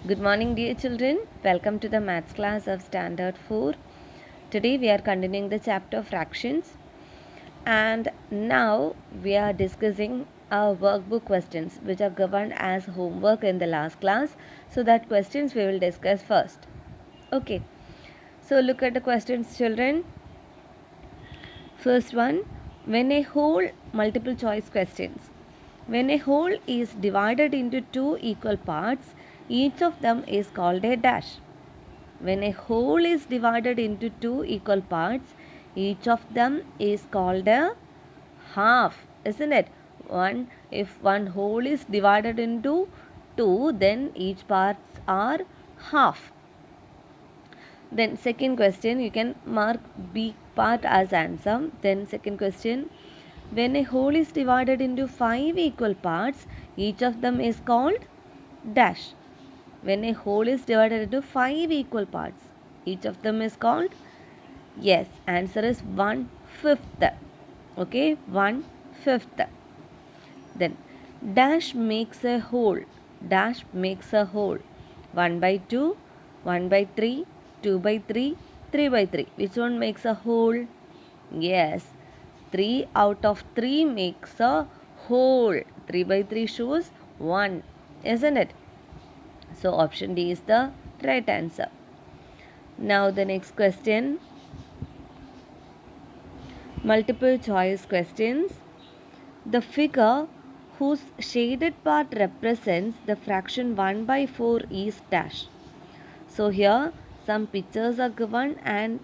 Good morning, dear children. Welcome to the maths class of Standard 4. Today we are continuing the chapter fractions, and now we are discussing our workbook questions which are governed as homework in the last class. So, that questions we will discuss first. Okay, so look at the questions, children. First one, when a whole, multiple choice questions. When a whole is divided into two equal parts, each of them is called a dash. When a whole is divided into two equal parts, each of them is called a half, isn't it? If one whole is divided into two, then each parts are half. Then second question, you can mark B part as answer. Then second question, when a whole is divided into 5 equal parts, each of them is called dash. When a whole is divided into 5 equal parts, each of them is called, yes, answer is 1/5. Okay, 1/5. Then dash makes a whole. Dash makes a whole. 1 by 2, 1 by 3, 2 by 3, 3 by 3. Which one makes a whole? Yes, 3 out of 3 makes a whole. 3 by 3 shows 1, isn't it? So option D is the right answer. Now the next question, multiple choice questions. The figure whose shaded part represents the fraction 1 by 4 is dash. So here some pictures are given, and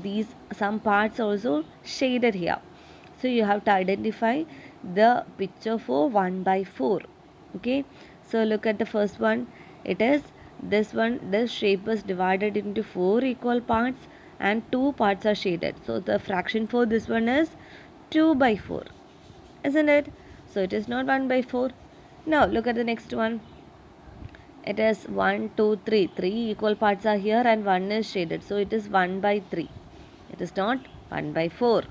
these some parts also shaded here. So you have to identify the picture for 1 by 4. Okay, so look at the first one. It is this one. This shape is divided into 4 equal parts and 2 parts are shaded. So the fraction for this one is 2 by 4, isn't it? So it is not 1 by 4. Now look at the next one. It is 1, 2, 3. 3 equal parts are here and 1 is shaded. So it is 1 by 3. It is not 1 by 4.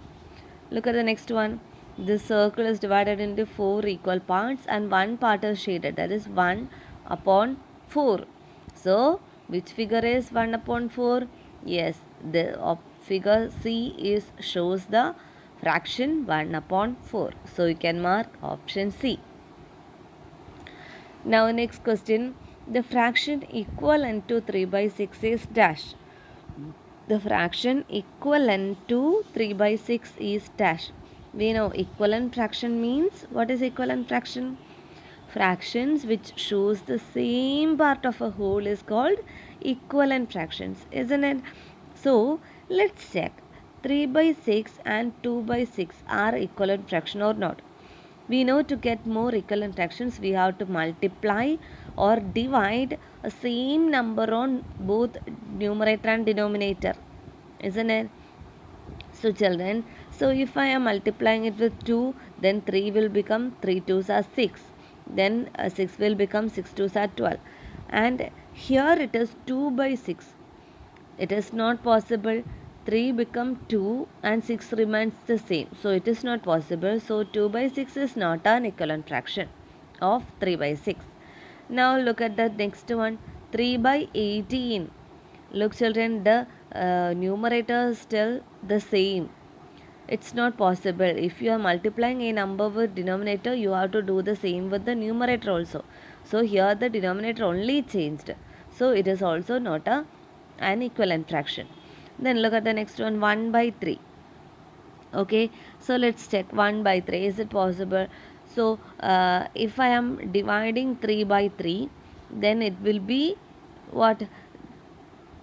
Look at the next one. This circle is divided into 4 equal parts and 1 part is shaded. That is 1 upon 4. So which figure is 1 upon 4? Yes, the figure C is shows the fraction 1 upon 4. So you can mark option C. Now next question, the fraction equivalent to 3 by 6 is dash. The fraction equivalent to 3 by 6 is dash. We know equivalent fraction means, what is equivalent fraction? Fractions which shows the same part of a whole is called equivalent fractions, isn't it? So let's check, 3 by 6 and 2 by 6 are equivalent fraction or not. We know to get more equivalent fractions we have to multiply or divide a same number on both numerator and denominator, isn't it? So children, so if I am multiplying it with 2, then 3 will become 3 2s are 6. Then 6 will become 6 2s are 12. And here it is 2 by 6. It is not possible. 3 become 2 and 6 remains the same. So it is not possible. So 2 by 6 is not an equivalent fraction of 3 by 6. Now look at the next one. 3 by 18. Look children, the numerator is still the same. It's not possible. If you are multiplying a number with denominator, you have to do the same with the numerator also. So here the denominator only changed. So it is also not an equivalent fraction. Then look at the next one, 1 by 3. Okay, so let's check 1 by 3. Is it possible? So if I am dividing 3 by 3, then it will be what?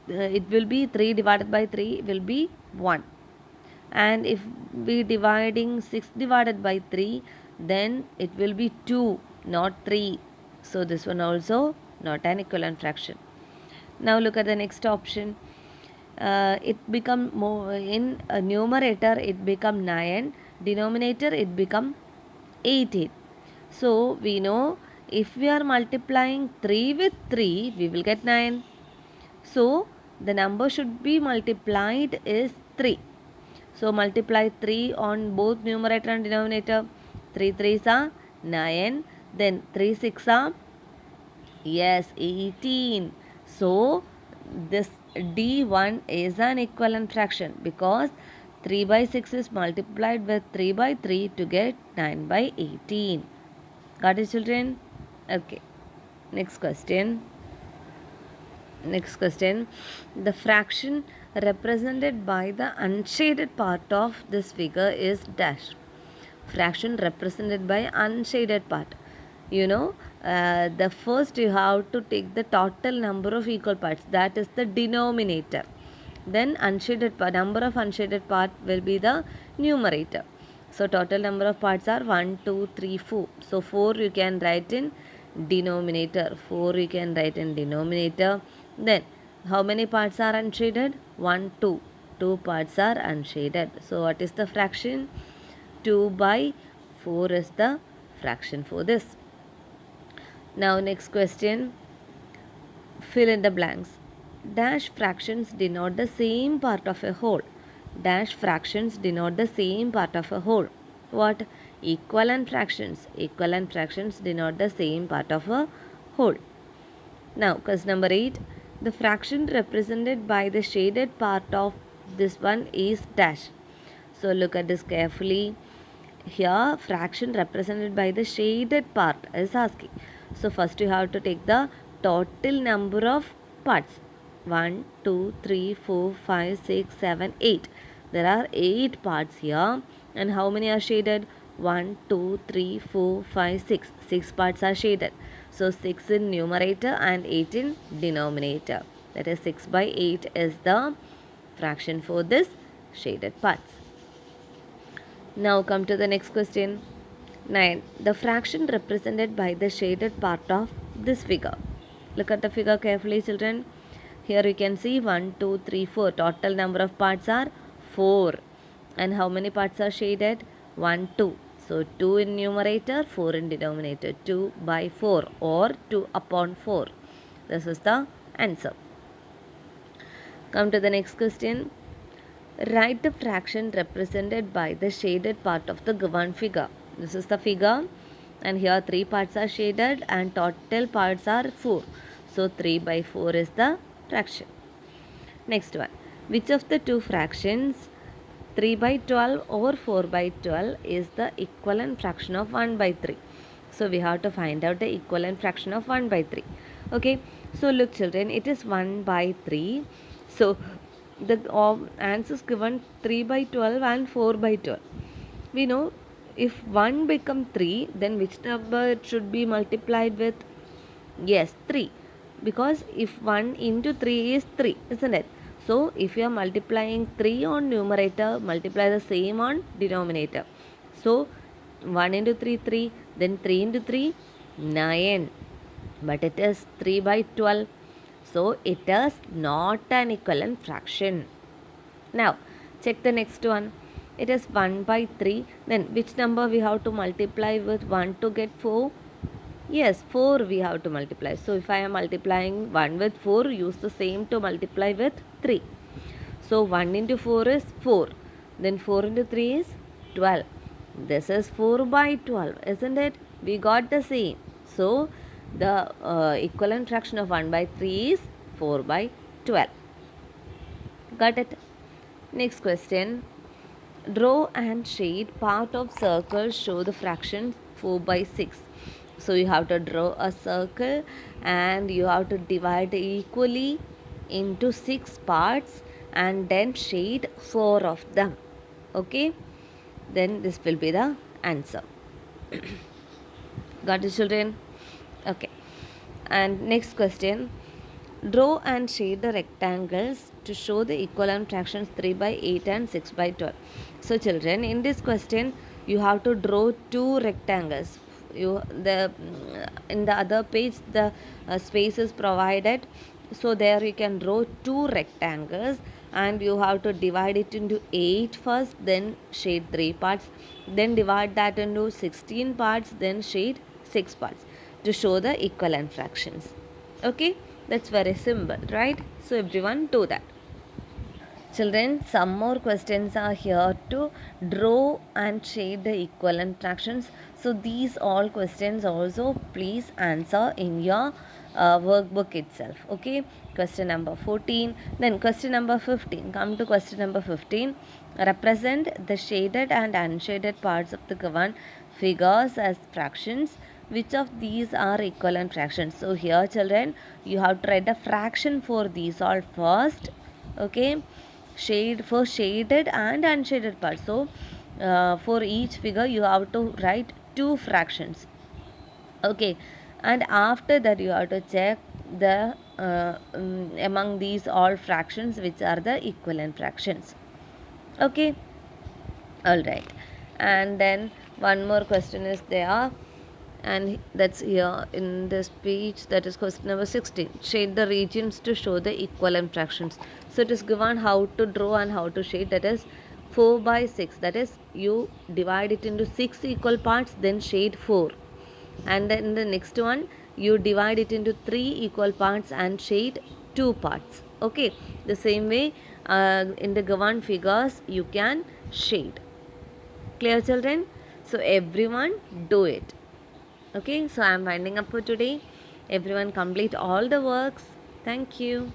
It will be 3 divided by 3 will be 1. And if we dividing 6 divided by 3, then it will be 2, not 3. So this one also not an equivalent fraction. Now look at the next option. It become more in a numerator it become 9, denominator it become 18. So we know if we are multiplying 3 with 3, we will get 9. So the number should be multiplied is 3. So multiply 3 on both numerator and denominator. 3 3s are 9. Then 3 6 are Yes, 18. So this D1 is an equivalent fraction because 3 by 6 is multiplied with 3 by 3 to get 9 by 18. Got it, children? Okay. Next question. Next question. The fraction represented by the unshaded part of this figure is dash. Fraction represented by unshaded part. You know, the first you have to take the total number of equal parts, that is the denominator. Then unshaded part, number of unshaded part will be the numerator. So total number of parts are 1, 2, 3, 4. So 4 you can write in denominator. 4 you can write in denominator. Then how many parts are unshaded? 1, 2. 2 parts are unshaded. So what is the fraction? 2 by 4 is the fraction for this. Now next question, fill in the blanks. Dash fractions denote the same part of a whole. Dash fractions denote the same part of a whole. What? Equivalent fractions. Equivalent fractions denote the same part of a whole. Now question number 8. The fraction represented by the shaded part of this one is dash. So look at this carefully. Here fraction represented by the shaded part is asking. So first you have to take the total number of parts. 1, 2, 3, 4, 5, 6, 7, 8. There are 8 parts here. And how many are shaded? 1, 2, 3, 4, 5, 6. 6 parts are shaded. So 6 in numerator and 8 in denominator. That is 6 by 8 is the fraction for this shaded parts. Now come to the next question. 9. The fraction represented by the shaded part of this figure. Look at the figure carefully, children. Here you can see 1, 2, 3, 4. Total number of parts are 4. And how many parts are shaded? 1, 2. So 2 in numerator, 4 in denominator. 2 by 4 or 2 upon 4. This is the answer. Come to the next question. Write the fraction represented by the shaded part of the given figure. This is the figure and here 3 parts are shaded and total parts are 4. So 3 by 4 is the fraction. Next one. Which of the two fractions 3 by 12 or 4 by 12 is the equivalent fraction of 1 by 3? So we have to find out the equivalent fraction of 1 by 3. Okay. So look children, it is 1 by 3. So the answers given 3 by 12 and 4 by 12. We know if 1 become 3, then which number it should be multiplied with? Yes, 3. Because if 1 into 3 is 3, isn't it? So if you are multiplying 3 on numerator, multiply the same on denominator. So 1 into 3, 3. Then 3 into 3, 9. But it is 3 by 12. So it is not an equivalent fraction. Now check the next one. It is 1 by 3. Then which number we have to multiply with 1 to get 4? Yes, 4 we have to multiply. So if I am multiplying 1 with 4, use the same to multiply with 3. So 1 into 4 is 4. Then 4 into 3 is 12. This is 4 by 12, isn't it? We got the same. So the equivalent fraction of 1 by 3 is 4 by 12. Got it? Next question. Draw and shade part of circle show the fraction 4 by 6. So you have to draw a circle and you have to divide equally into 6 parts and then shade 4 of them. Okay? Then this will be the answer. Got it, children? Okay. And next question. Draw and shade the rectangles to show the equivalent fractions 3 by 8 and 6 by 12. So children, in this question, you have to draw 2 rectangles. In the other page, the space is provided. So there you can draw 2 rectangles and you have to divide it into 8 first, then shade 3 parts. Then divide that into 16 parts, then shade 6 parts to show the equivalent fractions. Okay, that's very simple, right? So everyone do that. Children, some more questions are here to draw and shade the equivalent fractions. So these all questions also please answer in your workbook itself. Okay, question number 14. Then question number 15. Come to question number 15. Represent the shaded and unshaded parts of the given figures as fractions. Which of these are equivalent fractions? So here children, you have to write a fraction for these all first. Okay, shaded and unshaded parts. So for each figure you have to write two fractions. Okay, and after that you have to check the among these all fractions which are the equivalent fractions. Okay, all right. And then one more question is there, and that's here in this page, that is question number 16. Shade the regions to show the equivalent fractions. So it is given how to draw and how to shade, that is 4 by 6, that is you divide it into 6 equal parts, then shade 4, and then the next one you divide it into 3 equal parts and shade 2 parts. Okay, the same way in the given figures you can shade. Clear children? So everyone do it. Okay, so I am winding up for today. Everyone complete all the works. Thank you.